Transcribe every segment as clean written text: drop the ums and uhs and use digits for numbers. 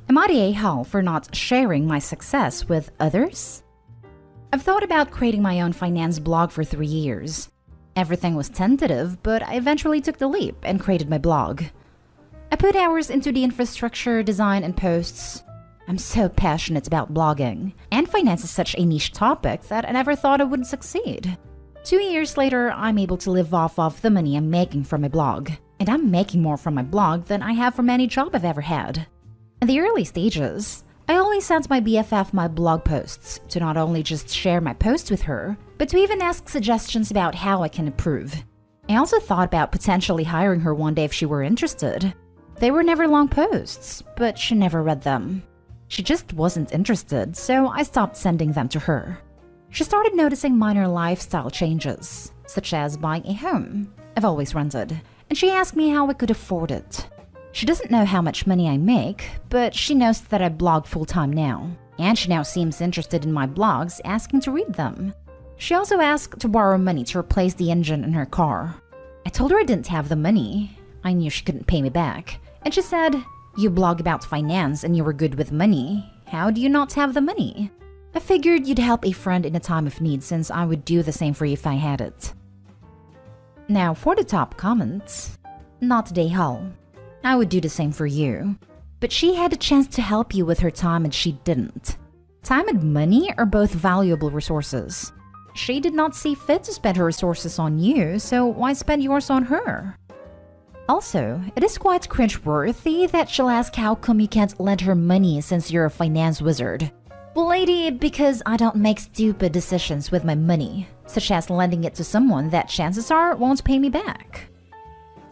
Am I the a-hole for not sharing my success with others? I've thought about creating my own finance blog for 3 years. Everything was tentative, but I eventually took the leap and created my blog. I put hours into the infrastructure, design, and posts. I'm so passionate about blogging, and finance is such a niche topic that I never thought I would succeed. 2 years later, I'm able to live off of the money I'm making from my blog, and I'm making more from my blog than I have from any job I've ever had. In the early stages, I always sent my BFF my blog posts to not only just share my posts with her, but to even ask suggestions about how I can improve. I also thought about potentially hiring her one day if she were interested. They were never long posts, but she never read them. She just wasn't interested, so I stopped sending them to her. She started noticing minor lifestyle changes, such as buying a home I've always rented, and she asked me how I could afford it. She doesn't know how much money I make, but she knows that I blog full-time now, and she now seems interested in my blogs, asking to read them. She also asked to borrow money to replace the engine in her car. I told her I didn't have the money. I knew she couldn't pay me back. And she said, "You blog about finance and you were good with money. How do you not have the money?" I figured you'd help a friend in a time of need since I would do the same for you if I had it. Now for the top comments. Not today, Hull. I would do the same for you. But she had a chance to help you with her time and she didn't. Time and money are both valuable resources. She did not see fit to spend her resources on you, so why spend yours on her? Also, it is quite cringe-worthy that she'll ask how come you can't lend her money since you're a finance wizard. Well, lady, because I don't make stupid decisions with my money, such as lending it to someone that chances are won't pay me back.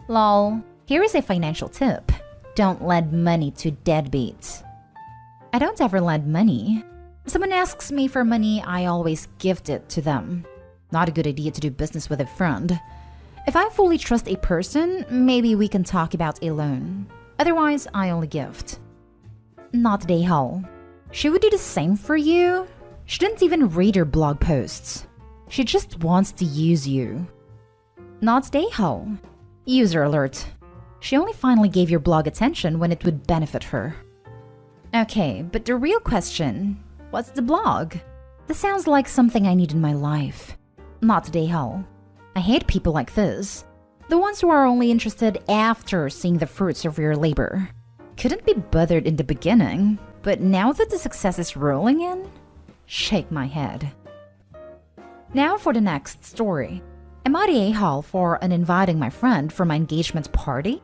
Lol. Here is a financial tip. Don't lend money to deadbeats. I don't ever lend money. If someone asks me for money, I always gift it to them. Not a good idea to do business with a friend. If I fully trust a person, maybe we can talk about a loan. Otherwise, I only gift. Not Dayhall. She would do the same for you. She didn't even read your blog posts. She just wants to use you. Not Dayhall. User alert. She only finally gave your blog attention when it would benefit her. Okay, but the real question, what's the blog? This sounds like something I need in my life. Not Dayhall. I hate people like this. The ones who are only interested after seeing the fruits of your labor. Couldn't be bothered in the beginning, but now that the success is rolling in, shake my head. Now for the next story. Am I the a-hole for uninviting my friend for my engagement party?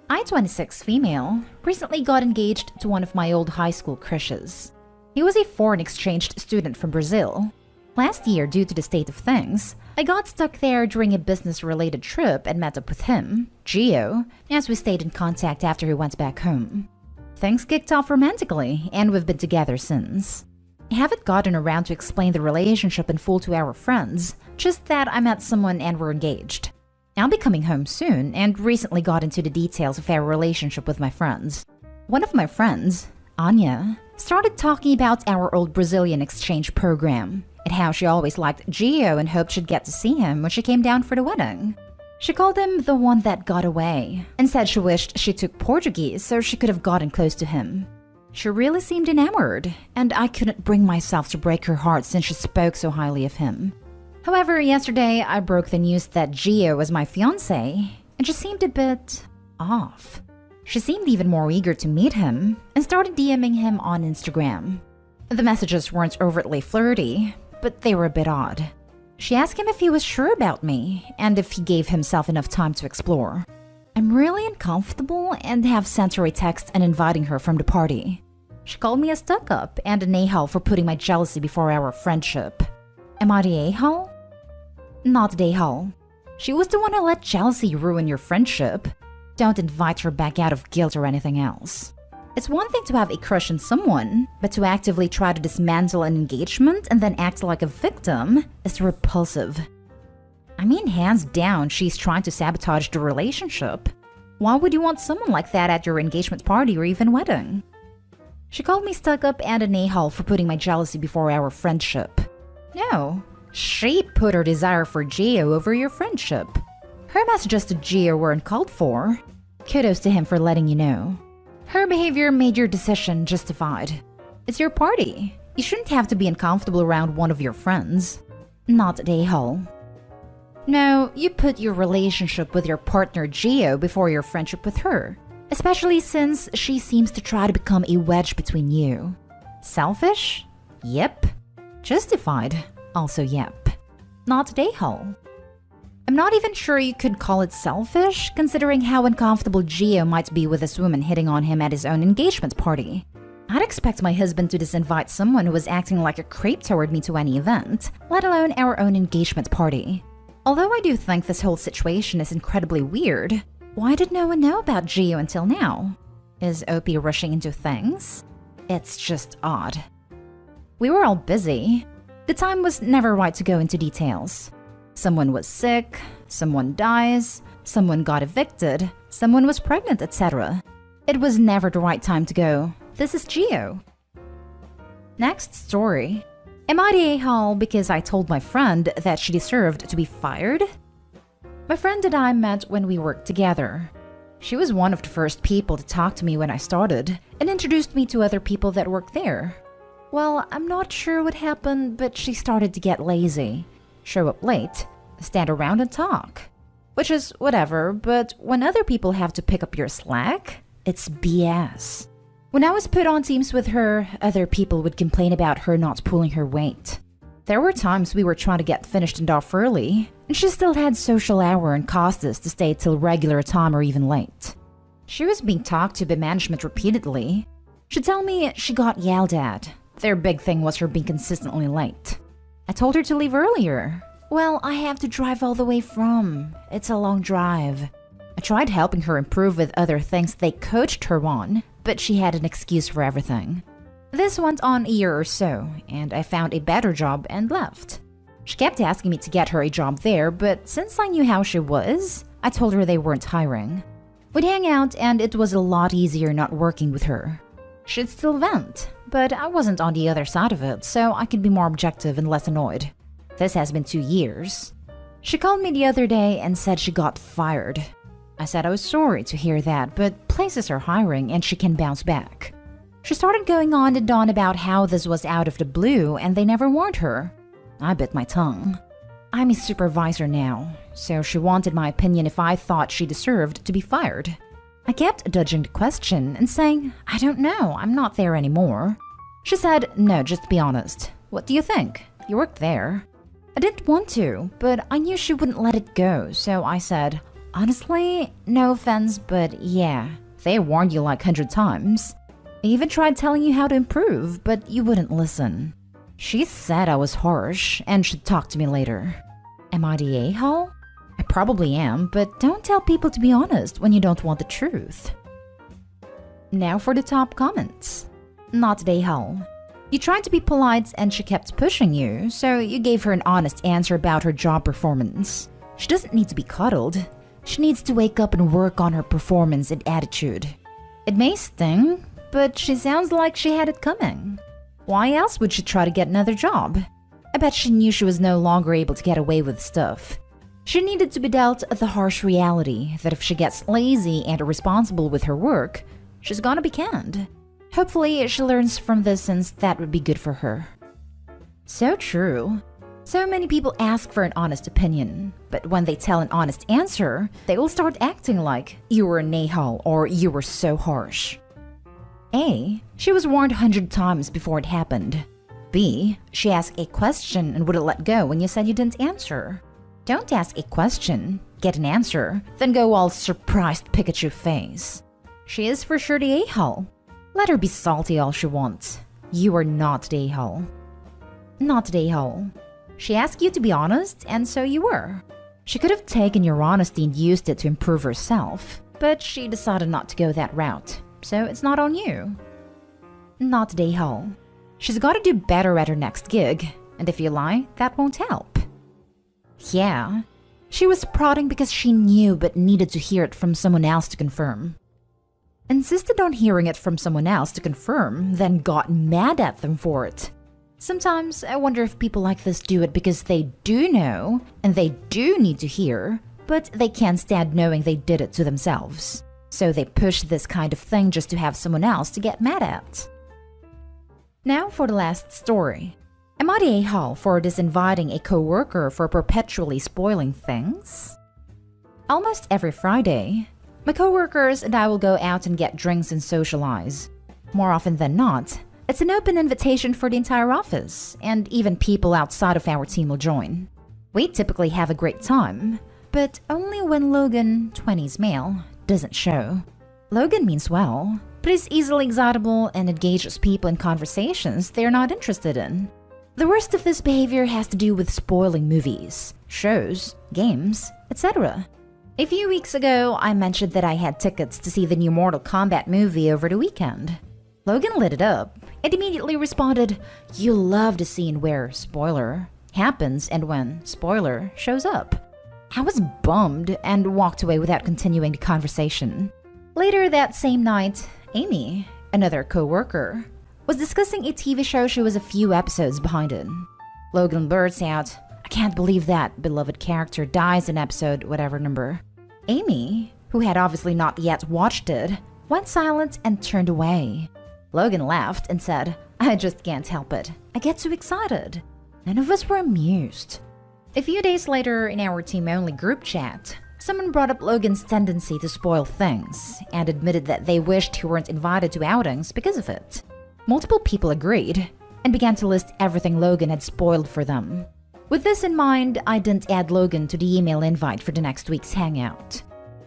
I, 26 female, recently got engaged to one of my old high school crushes. He was a foreign exchange student from Brazil. Last year, due to the state of things, I got stuck there during a business-related trip and met up with him, Gio, as we stayed in contact after he went back home. Things kicked off romantically, and we've been together since. I haven't gotten around to explain the relationship in full to our friends, just that I met someone and we're engaged. I'll be coming home soon and recently got into the details of our relationship with my friends. One of my friends, Anya, started talking about our old Brazilian exchange program and how she always liked Gio and hoped she'd get to see him when she came down for the wedding. She called him the one that got away and said she wished she took Portuguese so she could have gotten close to him. She really seemed enamored, and I couldn't bring myself to break her heart since she spoke so highly of him. However, yesterday I broke the news that Gio was my fiancé, and she seemed a bit off. She seemed even more eager to meet him and started DMing him on Instagram. The messages weren't overtly flirty, but they were a bit odd. She asked him if he was sure about me and if he gave himself enough time to explore. I'm really uncomfortable and have sent her a text and inviting her from the party. She called me a stuck-up and an a-hole for putting my jealousy before our friendship. Am I the a-hole? Not the a-hole. She was the one who let jealousy ruin your friendship. Don't invite her back out of guilt or anything else. It's one thing to have a crush on someone, but to actively try to dismantle an engagement and then act like a victim is repulsive. I mean, hands down, she's trying to sabotage the relationship. Why would you want someone like that at your engagement party or even wedding? She called me stuck-up and an a-hole for putting my jealousy before our friendship. No, she put her desire for Gio over your friendship. Her messages to Gio were uncalled for. Kudos to him for letting you know. Her behavior made your decision justified. It's your party. You shouldn't have to be uncomfortable around one of your friends. Not the a-hole. No, you put your relationship with your partner Gio before your friendship with her, especially since she seems to try to become a wedge between you. Selfish? Yep. Justified? Also yep. Not the a-hole. I'm not even sure you could call it selfish, considering how uncomfortable Gio might be with this woman hitting on him at his own engagement party. I'd expect my husband to disinvite someone who was acting like a creep toward me to any event, let alone our own engagement party. Although I do think this whole situation is incredibly weird, why did no one know about Gio until now? Is OP rushing into things? It's just odd. We were all busy. The time was never right to go into details. Someone was sick, someone dies, someone got evicted, someone was pregnant, etc. It was never the right time to go. This is Gio. Next story. Am I the a-hole because I told my friend that she deserved to be fired? My friend and I met when we worked together. She was one of the first people to talk to me when I started and introduced me to other people that worked there. Well, I'm not sure what happened, but she started to get lazy. Show up late, stand around and talk. Which is whatever, but when other people have to pick up your slack, it's BS. When I was put on teams with her, other people would complain about her not pulling her weight. There were times we were trying to get finished and off early, and she still had social hour and caused us to stay till regular time or even late. She was being talked to by management repeatedly. She'd tell me she got yelled at. Their big thing was her being consistently late. I told her to leave earlier. Well, I have to drive all the way from. It's a long drive. I tried helping her improve with other things they coached her on, but she had an excuse for everything. This went on a year or so, and I found a better job and left. She kept asking me to get her a job there, but since I knew how she was, I told her they weren't hiring. We'd hang out, and it was a lot easier not working with her. She'd still vent, but I wasn't on the other side of it, so I could be more objective and less annoyed. This has been 2 years. She called me the other day and said she got fired. I said I was sorry to hear that, but places are hiring and she can bounce back. She started going on and on about how this was out of the blue and they never warned her. I bit my tongue. I'm a supervisor now, so she wanted my opinion if I thought she deserved to be fired. I kept dodging the question and saying, I don't know, I'm not there anymore. She said, no, just be honest. What do you think? You worked there. I didn't want to, but I knew she wouldn't let it go, so I said, honestly, no offense, but yeah, they warned you like 100 times. I even tried telling you how to improve, but you wouldn't listen. She said I was harsh and should talk to me later. Am I the a-hole? I probably am, but don't tell people to be honest when you don't want the truth. Now for the top comments. Not the a-hole. You tried to be polite and she kept pushing you, so you gave her an honest answer about her job performance. She doesn't need to be cuddled. She needs to wake up and work on her performance and attitude. It may sting, but she sounds like she had it coming. Why else would she try to get another job? I bet she knew she was no longer able to get away with stuff. She needed to be dealt the harsh reality that if she gets lazy and irresponsible with her work, she's gonna be canned. Hopefully, she learns from this since that would be good for her. So true. So many people ask for an honest opinion, but when they tell an honest answer, they will start acting like you were an a-hole or you were so harsh. A. She was warned 100 times before it happened. B. She asked a question and wouldn't let go when you said you didn't answer. Don't ask a question, get an answer, then go all surprised Pikachu face. She is for sure the a-hole. Let her be salty all she wants. You are not the a-hole. Not the a-hole. She asked you to be honest, and so you were. She could have taken your honesty and used it to improve herself, but she decided not to go that route, so it's not on you. Not the a-hole. She's got to do better at her next gig, and if you lie, that won't help. Yeah, she was prodding because she knew but needed to hear it from someone else to confirm. Insisted on hearing it from someone else to confirm, then got mad at them for it. Sometimes I wonder if people like this do it because they do know, and they do need to hear, but they can't stand knowing they did it to themselves. So they push this kind of thing just to have someone else to get mad at. Now for the last story. Am I the a-hole for disinviting a coworker for perpetually spoiling things? Almost every Friday, my coworkers and I will go out and get drinks and socialize. More often than not, it's an open invitation for the entire office, and even people outside of our team will join. We typically have a great time, but only when Logan, 20s male, doesn't show. Logan means well, but is easily excitable and engages people in conversations they're not interested in. The worst of this behavior has to do with spoiling movies, shows, games, etc. A few weeks ago, I mentioned that I had tickets to see the new Mortal Kombat movie over the weekend. Logan lit it up and immediately responded, "You love the scene where, spoiler, happens and when, spoiler, shows up." I was bummed and walked away without continuing the conversation. Later that same night, Amy, another co-worker, was discussing a TV show she was a few episodes behind in. Logan blurts out, "I can't believe that beloved character dies in episode whatever number." Amy, who had obviously not yet watched it, went silent and turned away. Logan laughed and said, "I just can't help it. I get too excited." None of us were amused. A few days later, in our team-only group chat, someone brought up Logan's tendency to spoil things and admitted that they wished he weren't invited to outings because of it. Multiple people agreed and began to list everything Logan had spoiled for them. With this in mind, I didn't add Logan to the email invite for the next week's hangout.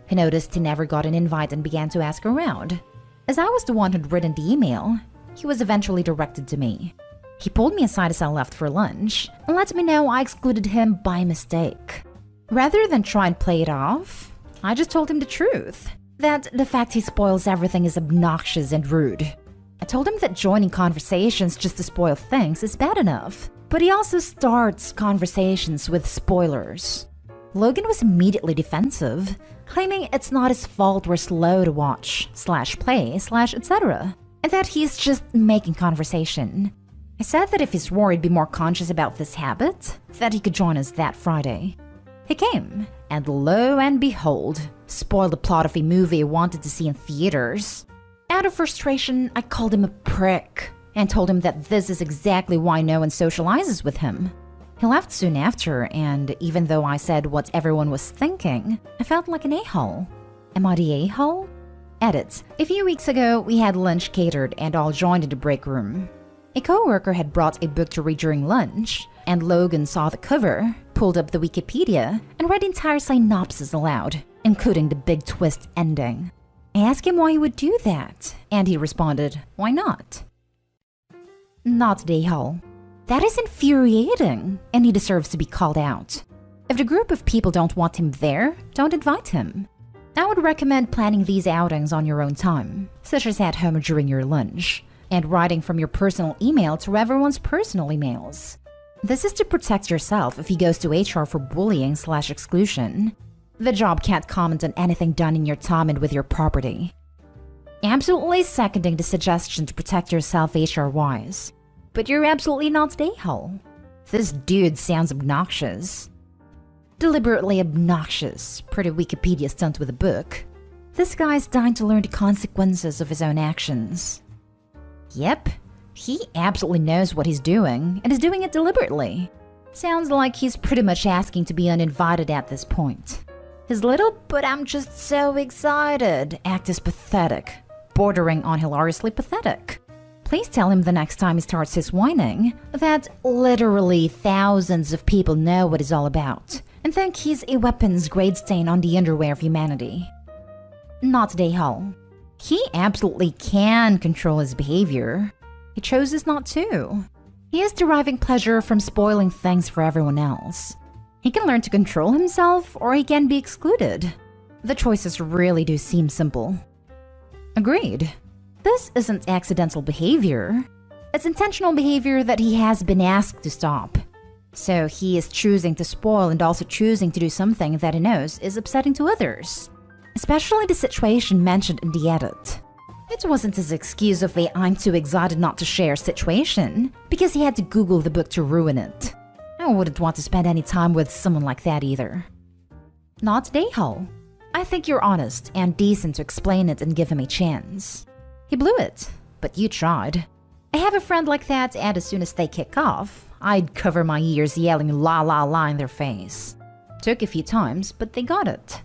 He noticed he never got an invite and began to ask around. As I was the one who'd written the email, he was eventually directed to me. He pulled me aside as I left for lunch and let me know I excluded him by mistake. Rather than try and play it off, I just told him the truth, that the fact he spoils everything is obnoxious and rude. I told him that joining conversations just to spoil things is bad enough, but he also starts conversations with spoilers. Logan was immediately defensive, claiming it's not his fault we're slow to watch, /play, etc., and that he's just making conversation. I said that if he swore he'd be more conscious about this habit, that he could join us that Friday. He came, and lo and behold, spoiled the plot of a movie he wanted to see in theaters. Out of frustration, I called him a prick and told him that this is exactly why no one socializes with him. He left soon after, and even though I said what everyone was thinking, I felt like an a-hole. Am I the a-hole? Edit. A few weeks ago, we had lunch catered and all joined in the break room. A coworker had brought a book to read during lunch, and Logan saw the cover, pulled up the Wikipedia, and read the entire synopsis aloud, including the big twist ending. I asked him why he would do that, and he responded, "Why not?" Not the a-hole. That is infuriating, and he deserves to be called out. If the group of people don't want him there, don't invite him. I would recommend planning these outings on your own time, such as at home during your lunch, and writing from your personal email to everyone's personal emails. This is to protect yourself if he goes to HR for bullying/exclusion. The job can't comment on anything done in your time and with your property. Absolutely seconding the suggestion to protect yourself HR-wise. But you're absolutely not the a-hole. This dude sounds obnoxious. Deliberately obnoxious, per the Wikipedia stunt with a book. This guy's dying to learn the consequences of his own actions. Yep, he absolutely knows what he's doing, and is doing it deliberately. Sounds like he's pretty much asking to be uninvited at this point. His little "but I'm just so excited" act is pathetic, bordering on hilariously pathetic. Please tell him the next time he starts his whining that literally thousands of people know what he's all about and think he's a weapons-grade stain on the underwear of humanity. Not the a-hole. He absolutely can control his behavior. He chooses not to. He is deriving pleasure from spoiling things for everyone else. He can learn to control himself, or he can be excluded. The choices really do seem simple. Agreed. This isn't accidental behavior. It's intentional behavior that he has been asked to stop. So he is choosing to spoil and also choosing to do something that he knows is upsetting to others. Especially the situation mentioned in the edit. It wasn't his excuse of a "I'm too excited not to share" situation, because he had to Google the book to ruin it. I wouldn't want to spend any time with someone like that either. Not the a-hole. I think you're honest and decent to explain it and give him a chance. He blew it, but you tried. I have a friend like that, and as soon as they kick off, I'd cover my ears yelling la la la in their face. Took a few times, but they got it.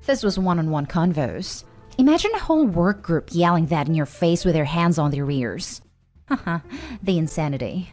This was one-on-one convos. Imagine a whole work group yelling that in your face with their hands on their ears. Haha, the insanity.